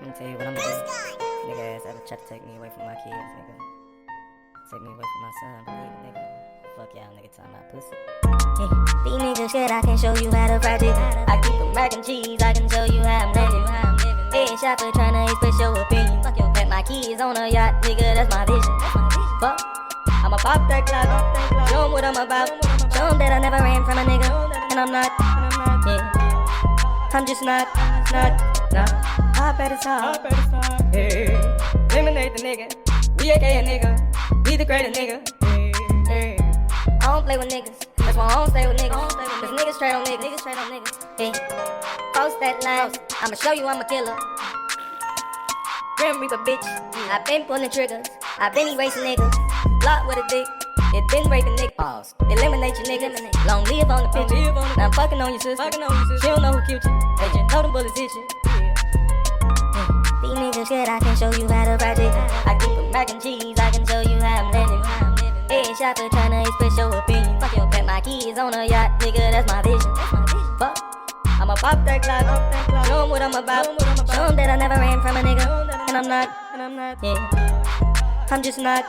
Let me tell you what I'm gonna do. Nigga ass ever try to take me away from my kids, nigga. Take me away from my son, believe it, nigga. Fuck y'all nigga talking about pussy. Yeah, these niggas scared I can show you how to fry chicken. I keep a mac and cheese, I can show you how I'm living. Headshot for tryna express your opinion. Let my kids on a yacht, nigga, that's my vision. Fuck, I'ma pop that clock, show 'em what I'm about. Show 'em that I never ran from a nigga, and I'm not, yeah. I'm just not. I better stop. Hey, eliminate the nigga. We AK a nigga. We the greater nigga. Hey, I don't play with niggas. That's why I don't stay with niggas. Cause niggas straight on niggas. Hey, post that line. I'ma show you I'm a killer. Grim Reaper bitch. I been pulling triggers. I been erasing niggas. Block with a dick. It been raping niggas. Pause. Eliminate your niggas. Long live on the picture. Now I'm fucking on your sister. She don't know who cute you. They just know them bullets hit you. These niggas scared I can show you how to fry chicken. I keep a mac and cheese, I can show you how I'm living. Headshot for tryna express your opinion. Let my kids on a yacht, nigga, that's my vision. Fuck, I'ma pop that clock, show 'em what I'm about. Show 'em that I never ran from a nigga, and I'm not, yeah. I'm just not.